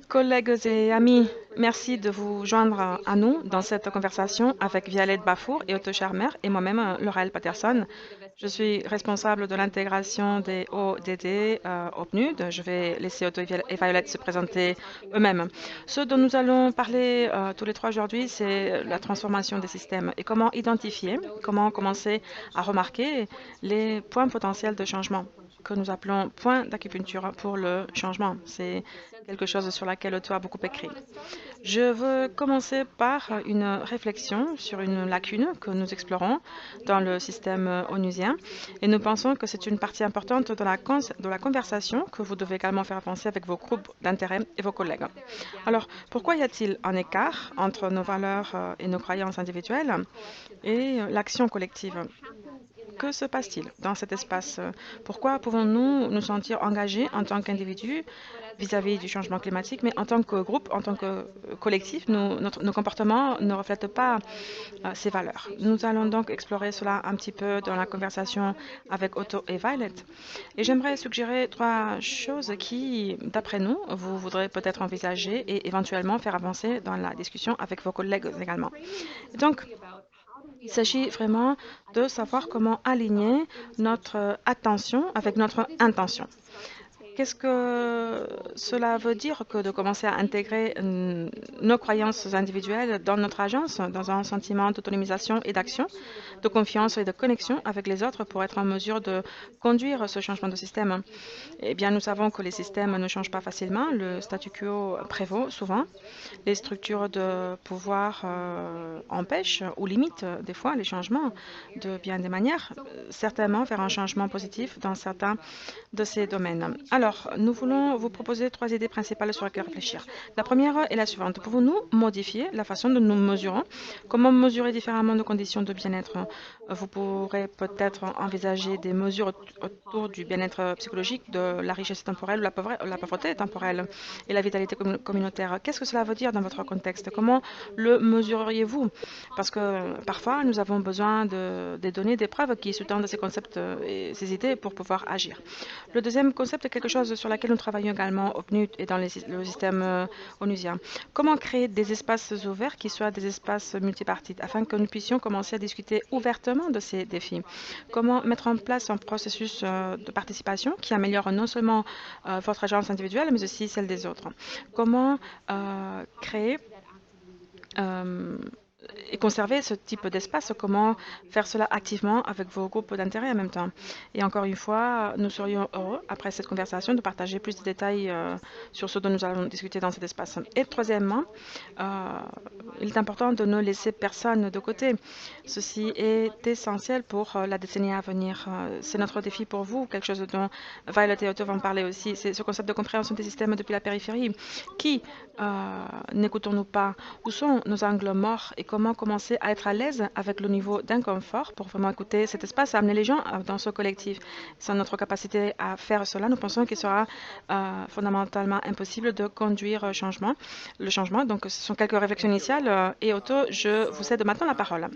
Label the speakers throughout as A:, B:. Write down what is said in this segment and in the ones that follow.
A: Collègues et amis, merci de vous joindre à nous dans cette conversation avec Violette Bafour et Otto Charmer et moi-même, Laurel Patterson. Je suis responsable de l'intégration des ODD au PNUD. Je vais laisser Otto et Violette se présenter eux-mêmes. Ce dont nous allons parler tous les trois aujourd'hui, c'est la transformation des systèmes et comment identifier, comment commencer à remarquer les points potentiels de changement que nous appelons point d'acupuncture pour le changement. C'est quelque chose sur laquelle Otto a beaucoup écrit. Je veux commencer par une réflexion sur une lacune que nous explorons dans le système onusien et nous pensons que c'est une partie importante de la conversation que vous devez également faire avancer avec vos groupes d'intérêt et vos collègues. Alors, pourquoi y a-t-il un écart entre nos valeurs et nos croyances individuelles et l'action collective? Que se passe-t-il dans cet espace? Pourquoi pouvons-nous nous sentir engagés en tant qu'individus vis-à-vis du changement climatique, mais en tant que groupe, en tant que collectif, nos comportements ne reflètent pas ces valeurs. Nous allons donc explorer cela un petit peu dans la conversation avec Otto et Violet. Et j'aimerais suggérer trois choses qui, d'après nous, vous voudrez peut-être envisager et éventuellement faire avancer dans la discussion avec vos collègues également. Donc, il s'agit vraiment de savoir comment aligner notre attention avec notre intention. Qu'est-ce que cela veut dire que de commencer à intégrer nos croyances individuelles dans notre agence, dans un sentiment d'autonomisation et d'action, de confiance et de connexion avec les autres pour être en mesure de conduire ce changement de système? Eh bien, nous savons que les systèmes ne changent pas facilement, le statu quo prévaut souvent, les structures de pouvoir empêchent ou limitent des fois les changements de bien des manières, certainement vers un changement positif dans certains de ces domaines. Alors, nous voulons vous proposer trois idées principales sur lesquelles réfléchir. La première est la suivante. Pouvons-nous modifier la façon dont nous mesurons? Comment mesurer différemment nos conditions de bien-être? Vous pourrez peut-être envisager des mesures autour du bien-être psychologique, de la richesse temporelle ou la pauvreté temporelle et la vitalité communautaire. Qu'est-ce que cela veut dire dans votre contexte? Comment le mesureriez-vous? Parce que parfois, nous avons besoin des données, des preuves qui sous-tendent ces concepts et ces idées pour pouvoir agir. Le deuxième concept est quelque chose sur lequel nous travaillons également au PNUD et dans le système onusien. Comment créer des espaces ouverts qui soient des espaces multipartites afin que nous puissions commencer à discuter ouvertement de ces défis? Comment mettre en place un processus de participation qui améliore non seulement votre agence individuelle, mais aussi celle des autres? Comment créer et conserver ce type d'espace, comment faire cela activement avec vos groupes d'intérêt en même temps. Et encore une fois, nous serions heureux, après cette conversation, de partager plus de détails sur ce dont nous allons discuter dans cet espace. Et troisièmement, il est important de ne laisser personne de côté. Ceci est essentiel pour la décennie à venir. C'est notre défi pour vous, quelque chose dont Violet et Otto vont parler aussi. C'est ce concept de compréhension des systèmes depuis la périphérie. Qui n'écoutons-nous pas? Où sont nos angles morts et comment commencer à être à l'aise avec le niveau d'inconfort pour vraiment écouter cet espace, amener les gens dans ce collectif? Sans notre capacité à faire cela, nous pensons qu'il sera fondamentalement impossible de conduire le changement. Donc, ce sont quelques réflexions initiales. Et Otto, je vous cède maintenant la parole.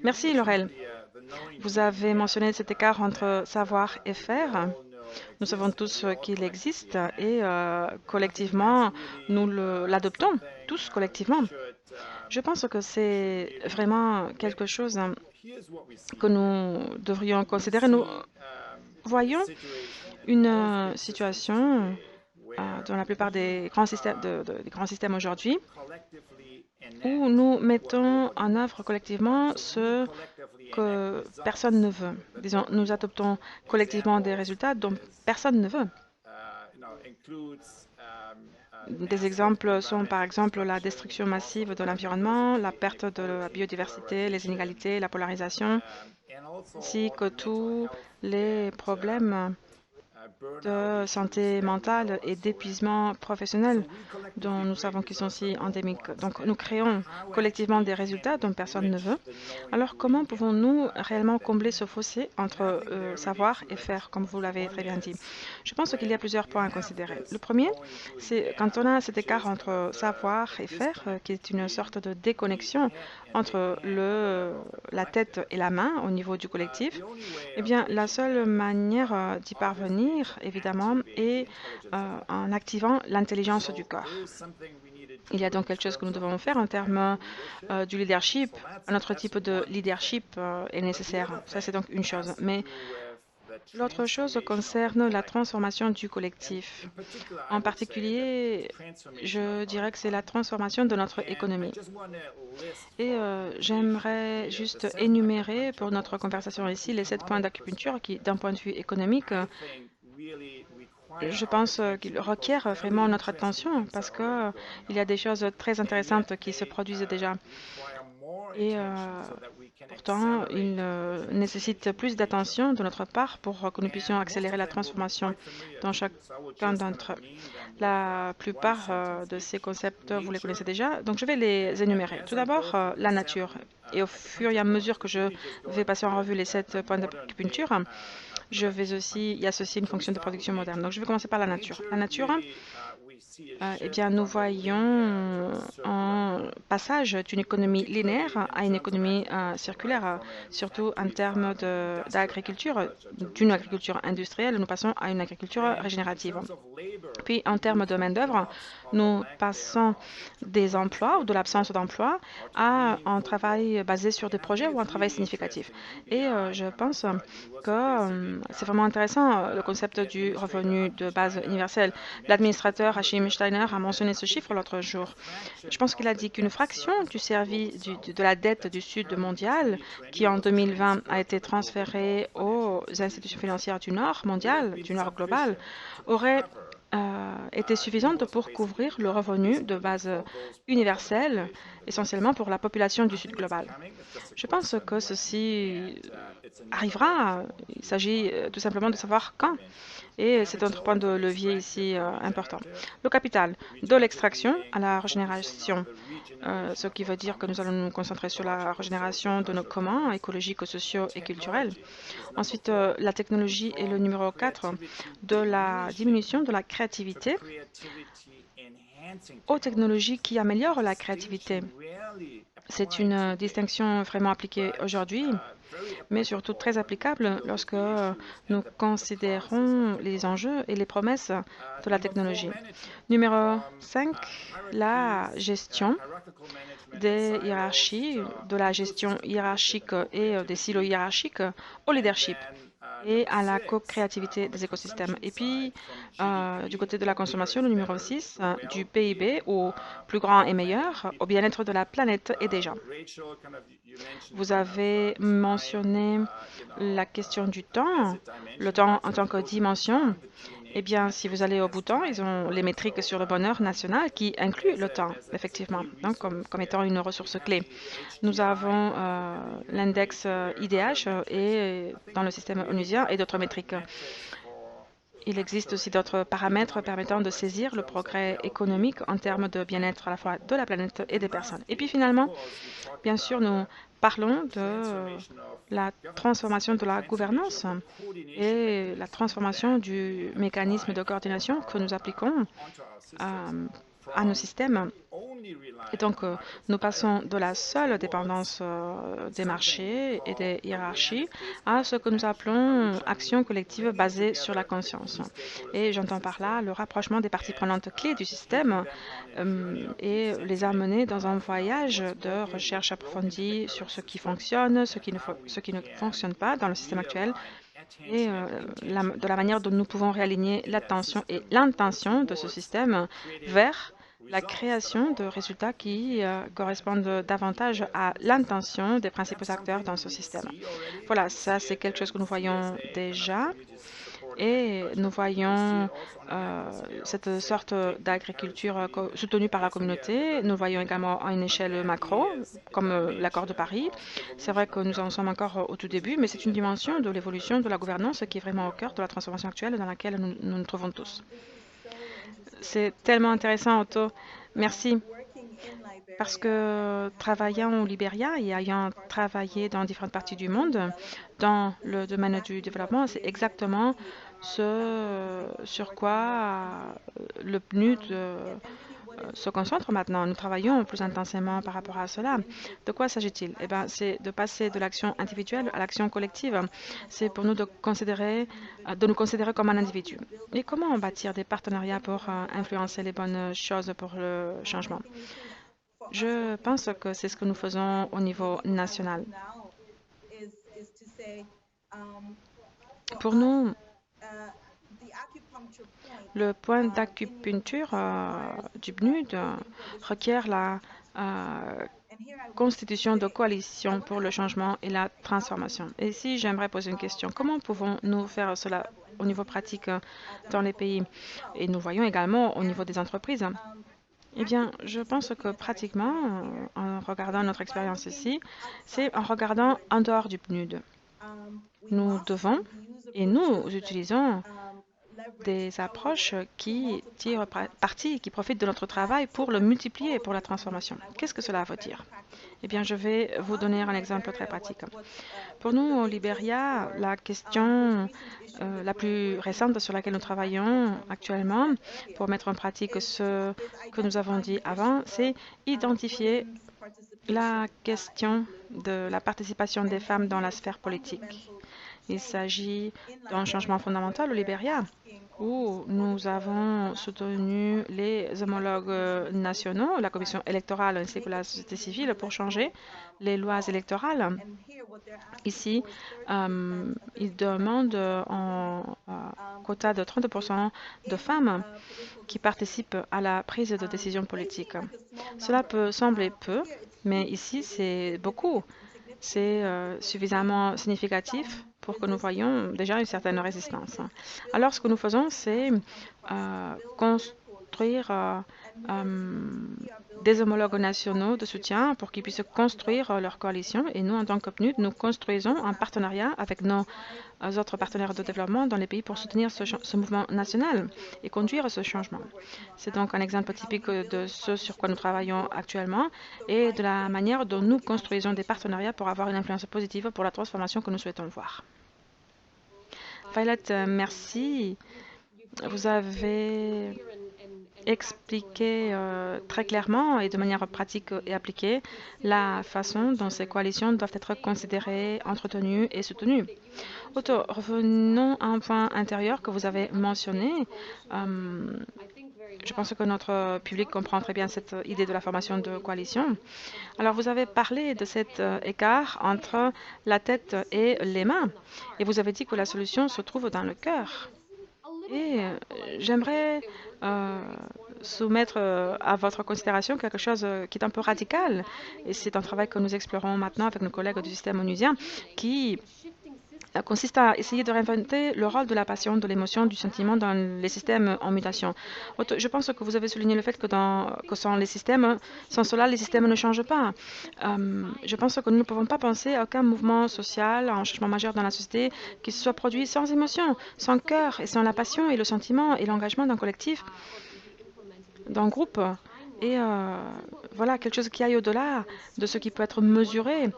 A: Merci, Laurel. Vous avez mentionné cet écart entre savoir et faire. Nous savons tous qu'il existe et collectivement, nous l'adoptons, tous collectivement. Je pense que c'est vraiment quelque chose que nous devrions considérer. Nous voyons une situation dans la plupart des grands systèmes aujourd'hui où nous mettons en œuvre collectivement ce que personne ne veut. Disons, nous adoptons collectivement des résultats dont personne ne veut. Des exemples sont par exemple la destruction massive de l'environnement, la perte de la biodiversité, les inégalités, la polarisation, ainsi que tous les problèmes de santé mentale et d'épuisement professionnel dont nous savons qu'ils sont si endémiques. Donc, nous créons collectivement des résultats dont personne ne veut. Alors, comment pouvons-nous réellement combler ce fossé entre savoir et faire, comme vous l'avez très bien dit? Je pense qu'il y a plusieurs points à considérer. Le premier, c'est quand on a cet écart entre savoir et faire, qui est une sorte de déconnexion entre la tête et la main au niveau du collectif, eh bien, la seule manière d'y parvenir, évidemment, est en activant l'intelligence du corps. Il y a donc quelque chose que nous devons faire en termes du leadership. Un autre type de leadership est nécessaire. Ça, c'est donc une chose. Mais l'autre chose concerne la transformation du collectif. En particulier, je dirais que c'est la transformation de notre économie. Et j'aimerais juste énumérer pour notre conversation ici les 7 points d'acupuncture qui, d'un point de vue économique, je pense qu'ils requièrent vraiment notre attention parce que il y a des choses très intéressantes qui se produisent déjà. Et pourtant, il nécessite plus d'attention de notre part pour que nous puissions accélérer la transformation dans chacun d'entre eux. La plupart de ces concepts, vous les connaissez déjà, donc je vais les énumérer. Tout d'abord, la nature. Et au fur et à mesure que je vais passer en revue les 7 points d'acupuncture, je vais aussi y associer une fonction de production moderne. Donc je vais commencer par la nature. La nature, eh bien, nous voyons un passage d'une économie linéaire à une économie circulaire, surtout en termes d'agriculture. D'une agriculture industrielle, nous passons à une agriculture régénérative. Puis, en termes de main-d'œuvre, nous passons des emplois ou de l'absence d'emploi à un travail basé sur des projets ou un travail significatif. Et je pense que c'est vraiment intéressant le concept du revenu de base universel. L'administrateur Achim Steiner a mentionné ce chiffre l'autre jour. Je pense qu'il a dit qu'une fraction de la dette du Sud mondial, qui en 2020 a été transférée aux institutions financières du Nord mondial, du Nord global, aurait était suffisante pour couvrir le revenu de base universel, essentiellement pour la population du Sud global. Je pense que ceci arrivera. Il s'agit tout simplement de savoir quand. Et c'est un point de levier ici important. Le capital, de l'extraction à la régénération, ce qui veut dire que nous allons nous concentrer sur la régénération de nos communs écologiques, sociaux et culturels. Ensuite, la technologie est le numéro 4 de la diminution de la créativité aux technologies qui améliorent la créativité. C'est une distinction vraiment appliquée aujourd'hui, mais surtout très applicable lorsque nous considérons les enjeux et les promesses de la technologie. Numéro 5, la gestion des hiérarchies, de la gestion hiérarchique et des silos hiérarchiques au leadership et à la co-créativité des écosystèmes. Et puis, du côté de la consommation, le numéro 6, du PIB au plus grand et meilleur, au bien-être de la planète et des gens. Vous avez mentionné la question du temps, le temps en tant que dimension. Eh bien, si vous allez au Bhoutan, ils ont les métriques sur le bonheur national qui incluent le temps, effectivement, donc comme étant une ressource clé. Nous avons l'index IDH et dans le système onusien et d'autres métriques. Il existe aussi d'autres paramètres permettant de saisir le progrès économique en termes de bien-être à la fois de la planète et des personnes. Et puis finalement, bien sûr, nous parlons de la transformation de la gouvernance et la transformation du mécanisme de coordination que nous appliquons à nos systèmes. Et donc, nous passons de la seule dépendance des marchés et des hiérarchies à ce que nous appelons action collective basée sur la conscience. Et j'entends par là le rapprochement des parties prenantes clés du système et les amener dans un voyage de recherche approfondie sur ce qui fonctionne, ce qui ne fonctionne pas dans le système actuel et de la manière dont nous pouvons réaligner l'attention et l'intention de ce système vers la création de résultats qui correspondent davantage à l'intention des principaux acteurs dans ce système. Voilà, ça c'est quelque chose que nous voyons déjà et nous voyons cette sorte d'agriculture soutenue par la communauté. Nous voyons également à une échelle macro, comme l'accord de Paris. C'est vrai que nous en sommes encore au tout début, mais c'est une dimension de l'évolution de la gouvernance qui est vraiment au cœur de la transformation actuelle dans laquelle nous nous trouvons tous. C'est tellement intéressant, Otto. Merci. Parce que travaillant au Libéria et ayant travaillé dans différentes parties du monde, dans le domaine du développement, c'est exactement ce sur quoi le PNUD se concentre maintenant. Nous travaillons plus intensément par rapport à cela. De quoi s'agit-il? Eh bien, c'est de passer de l'action individuelle à l'action collective. C'est pour nous de nous considérer comme un individu. Et comment bâtir des partenariats pour influencer les bonnes choses pour le changement? Je pense que c'est ce que nous faisons au niveau national. Pour nous, le point d'acupuncture du PNUD requiert la constitution de coalition pour le changement et la transformation. Et ici, j'aimerais poser une question. Comment pouvons-nous faire cela au niveau pratique dans les pays? Et nous voyons également au niveau des entreprises. Eh bien, je pense que pratiquement, en regardant notre expérience ici, c'est en regardant en dehors du PNUD. Nous devons et nous utilisons des approches qui tirent parti, qui profitent de notre travail pour le multiplier pour la transformation. Qu'est-ce que cela veut dire? Eh bien, je vais vous donner un exemple très pratique. Pour nous, au Libéria, la question la plus récente sur laquelle nous travaillons actuellement pour mettre en pratique ce que nous avons dit avant, c'est identifier la question de la participation des femmes dans la sphère politique. Il s'agit d'un changement fondamental au Libéria, où nous avons soutenu les homologues nationaux, la commission électorale ainsi que la société civile pour changer les lois électorales. Ici, ils demandent un quota de 30% de femmes qui participent à la prise de décision politique. Cela peut sembler peu, mais ici, c'est beaucoup. C'est suffisamment significatif pour que nous voyions déjà une certaine résistance. Alors, ce que nous faisons, c'est construire des homologues nationaux de soutien pour qu'ils puissent construire leur coalition. Et nous, en tant que PNUD, nous construisons un partenariat avec nos autres partenaires de développement dans les pays pour soutenir ce mouvement national et conduire ce changement. C'est donc un exemple typique de ce sur quoi nous travaillons actuellement et de la manière dont nous construisons des partenariats pour avoir une influence positive pour la transformation que nous souhaitons voir. Violet, merci. Vous avez expliqué très clairement et de manière pratique et appliquée la façon dont ces coalitions doivent être considérées, entretenues et soutenues. Otto, revenons à un point intérieur que vous avez mentionné. Je pense que notre public comprend très bien cette idée de la formation de coalition. Alors, vous avez parlé de cet écart entre la tête et les mains, et vous avez dit que la solution se trouve dans le cœur. Et j'aimerais soumettre à votre considération quelque chose qui est un peu radical. Et c'est un travail que nous explorons maintenant avec nos collègues du système onusien qui consiste à essayer de réinventer le rôle de la passion, de l'émotion, du sentiment dans les systèmes en mutation. Je pense que vous avez souligné le fait que, sans cela, les systèmes ne changent pas. Je pense que nous ne pouvons pas penser à aucun mouvement social, à un changement majeur dans la société qui se soit produit sans émotion, sans cœur et sans la passion et le sentiment et l'engagement d'un collectif, d'un groupe. Et voilà, quelque chose qui aille au-delà de ce qui peut être mesuré.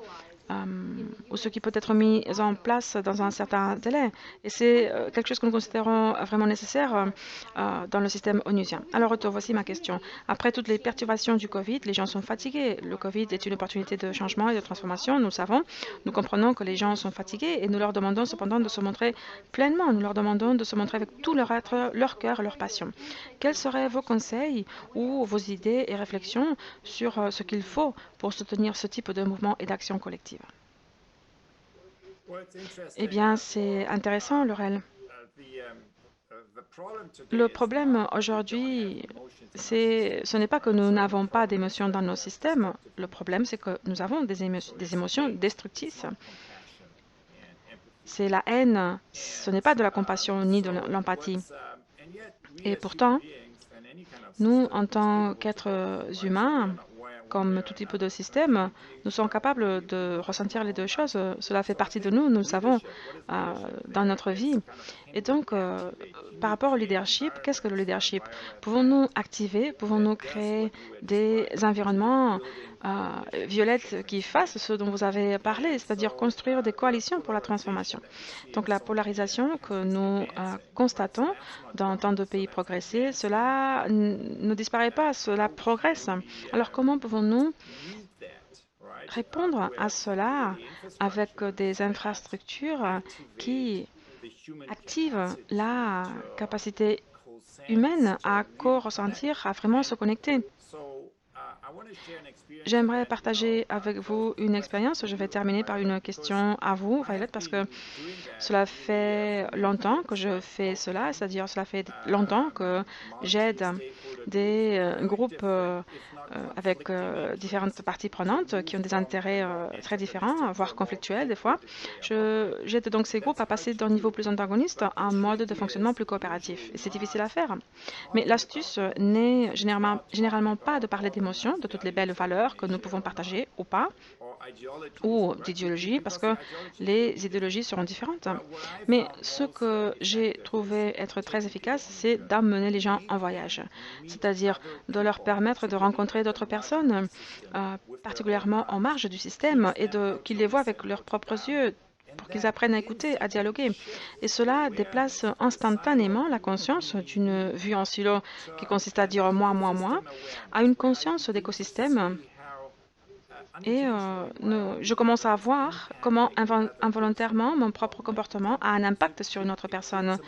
A: Ou ce qui peut être mis en place dans un certain délai. Et c'est quelque chose que nous considérons vraiment nécessaire dans le système onusien. Alors, Otto, voici ma question. Après toutes les perturbations du Covid, les gens sont fatigués. Le Covid est une opportunité de changement et de transformation, nous le savons. Nous comprenons que les gens sont fatigués et nous leur demandons cependant de se montrer pleinement. Nous leur demandons de se montrer avec tout leur être, leur cœur, leur passion. Quels seraient vos conseils ou vos idées et réflexions sur ce qu'il faut pour soutenir ce type de mouvement et d'action collective? Eh bien, c'est intéressant, Laurel. Le problème aujourd'hui, ce n'est pas que nous n'avons pas d'émotions dans nos systèmes. Le problème, c'est que nous avons des émotions destructrices. C'est la haine, ce n'est pas de la compassion ni de l'empathie. Et pourtant, nous, en tant qu'êtres humains, comme tout type de système, nous sommes capables de ressentir les deux choses. Cela fait partie de nous, nous le savons, dans notre vie. Et donc, par rapport au leadership, qu'est-ce que le leadership? Pouvons-nous activer, pouvons-nous créer des environnements Violette, qui fasse ce dont vous avez parlé, c'est-à-dire construire des coalitions pour la transformation. Donc la polarisation que nous constatons dans tant de pays progressés, cela ne disparaît pas, cela progresse. Alors comment pouvons-nous répondre à cela avec des infrastructures qui activent la capacité humaine à co-ressentir, à vraiment se connecter? J'aimerais partager avec vous une expérience. Je vais terminer par une question à vous, Violet, parce que cela fait longtemps que je fais cela, c'est-à-dire cela fait longtemps que j'aide des groupes avec différentes parties prenantes qui ont des intérêts très différents, voire conflictuels des fois. J'aide donc ces groupes à passer d'un niveau plus antagoniste à un mode de fonctionnement plus coopératif. Et c'est difficile à faire. Mais l'astuce n'est généralement pas de parler d'émotions, de toutes les belles valeurs que nous pouvons partager ou pas, ou d'idéologie, parce que les idéologies seront différentes. Mais ce que j'ai trouvé être très efficace, c'est d'amener les gens en voyage, c'est-à-dire de leur permettre de rencontrer d'autres personnes, particulièrement en marge du système, et qu'ils les voient avec leurs propres yeux, pour qu'ils apprennent à écouter, à dialoguer. Et cela déplace instantanément la conscience d'une vue en silo qui consiste à dire moi, à une conscience d'écosystème. Et je commence à voir comment involontairement mon propre comportement a un impact sur une autre personne.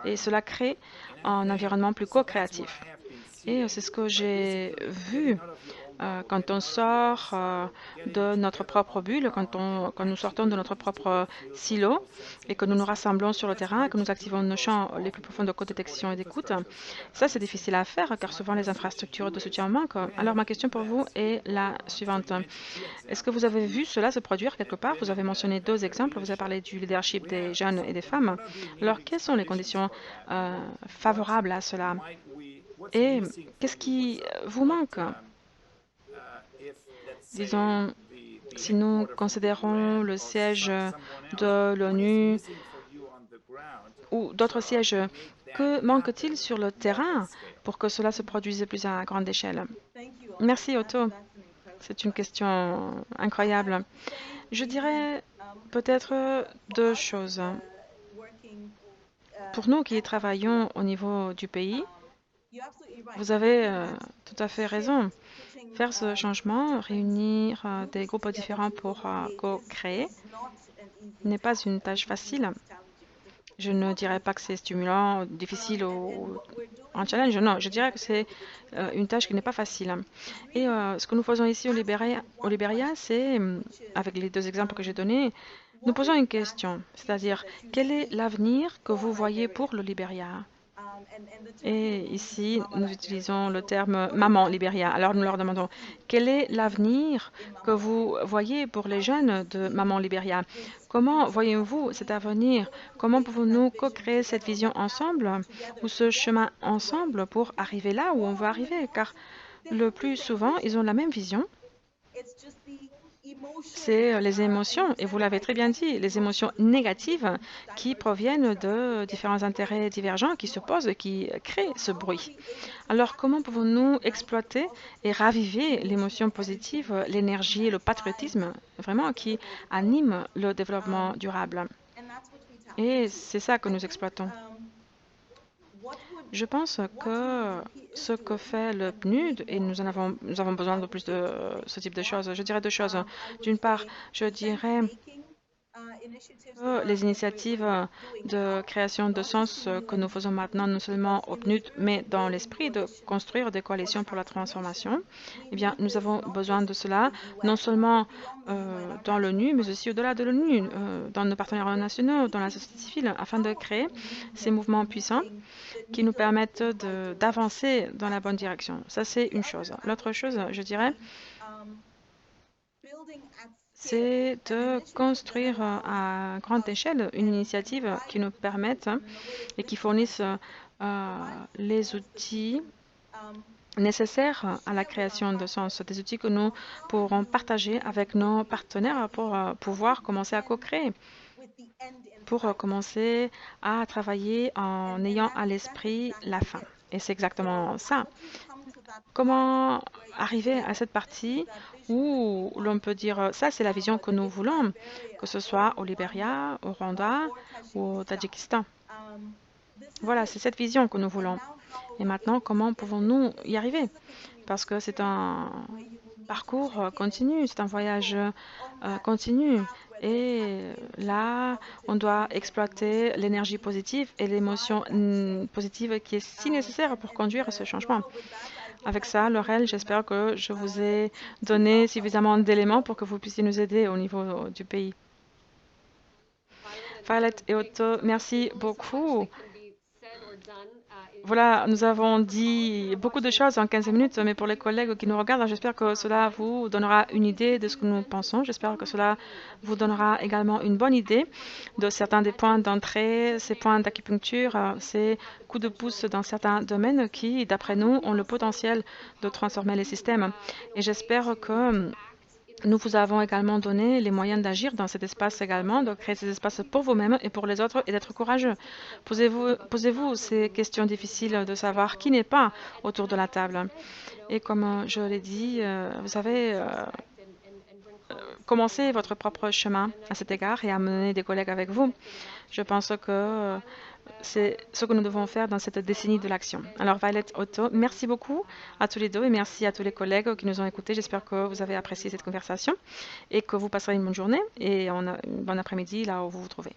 A: Et cela crée un environnement plus co-créatif. Et c'est ce que j'ai vu quand on sort de notre propre bulle, quand nous sortons de notre propre silo et que nous nous rassemblons sur le terrain et que nous activons nos champs les plus profonds de co-détection et d'écoute. Ça, c'est difficile à faire car souvent les infrastructures de soutien manquent. Alors ma question pour vous est la suivante. Est-ce que vous avez vu cela se produire quelque part? Vous avez mentionné deux exemples. Vous avez parlé du leadership des jeunes et des femmes. Alors, quelles sont les conditions favorables à cela? Et qu'est-ce qui vous manque? Disons, si nous considérons le siège de l'ONU ou d'autres sièges, que manque-t-il sur le terrain pour que cela se produise plus à grande échelle? Merci, Otto. C'est une question incroyable. Je dirais peut-être deux choses. Pour nous qui travaillons au niveau du pays, vous avez tout à fait raison. Faire ce changement, réunir des groupes différents pour co-créer, n'est pas une tâche facile. Je ne dirais pas que c'est stimulant, difficile ou un challenge. Non, je dirais que c'est une tâche qui n'est pas facile. Et ce que nous faisons ici au Libéria, c'est, avec les deux exemples que j'ai donnés, nous posons une question, c'est-à-dire, quel est l'avenir que vous voyez pour le Libéria? Et ici, nous utilisons le terme Maman Libéria. Alors nous leur demandons, quel est l'avenir que vous voyez pour les jeunes de Maman Libéria? Comment voyez-vous cet avenir? Comment pouvons-nous co-créer cette vision ensemble ou ce chemin ensemble pour arriver là où on veut arriver? Car le plus souvent, ils ont la même vision. C'est les émotions, et vous l'avez très bien dit, les émotions négatives qui proviennent de différents intérêts divergents qui s'opposent et qui créent ce bruit. Alors, comment pouvons-nous exploiter et raviver l'émotion positive, l'énergie et le patriotisme, vraiment, qui animent le développement durable? Et c'est ça que nous exploitons. Je pense que ce que fait le PNUD, et nous avons besoin de plus de ce type de choses, je dirais deux choses. D'une part, je dirais que les initiatives de création de sens que nous faisons maintenant, non seulement au PNUD, mais dans l'esprit de construire des coalitions pour la transformation, eh bien, nous avons besoin de cela, non seulement dans l'ONU, mais aussi au-delà de l'ONU, dans nos partenaires nationaux, dans la société civile, afin de créer ces mouvements puissants qui nous permettent d'avancer dans la bonne direction. Ça, c'est une chose. L'autre chose, je dirais, c'est de construire à grande échelle une initiative qui nous permette et qui fournisse les outils nécessaires à la création de sens, des outils que nous pourrons partager avec nos partenaires pour pouvoir commencer à co-créer, pour commencer à travailler en ayant à l'esprit la fin. Et c'est exactement ça. Comment arriver à cette partie où l'on peut dire ça, c'est la vision que nous voulons, que ce soit au Libéria, au Rwanda ou au Tadjikistan. Voilà, c'est cette vision que nous voulons. Et maintenant, comment pouvons-nous y arriver? Parce que c'est un parcours continu, c'est un voyage continu. Et là, on doit exploiter l'énergie positive et l'émotion positive qui est si nécessaire pour conduire ce changement. Avec ça, Laurel, j'espère que je vous ai donné suffisamment d'éléments pour que vous puissiez nous aider au niveau du pays. Violet et Otto, merci beaucoup. Voilà, nous avons dit beaucoup de choses en 15 minutes, mais pour les collègues qui nous regardent, j'espère que cela vous donnera une idée de ce que nous pensons. J'espère que cela vous donnera également une bonne idée de certains des points d'entrée, ces points d'acupuncture, ces coups de pouce dans certains domaines qui, d'après nous, ont le potentiel de transformer les systèmes. Et j'espère que nous vous avons également donné les moyens d'agir dans cet espace également, de créer ces espaces pour vous-même et pour les autres et d'être courageux. Posez-vous ces questions difficiles de savoir qui n'est pas autour de la table. Et comme je l'ai dit, vous avez commencé votre propre chemin à cet égard et amener des collègues avec vous. Je pense que c'est ce que nous devons faire dans cette décennie de l'action. Alors, Violet, Otto, merci beaucoup à tous les deux et merci à tous les collègues qui nous ont écoutés. J'espère que vous avez apprécié cette conversation et que vous passerez une bonne journée et un bon après-midi là où vous vous trouvez.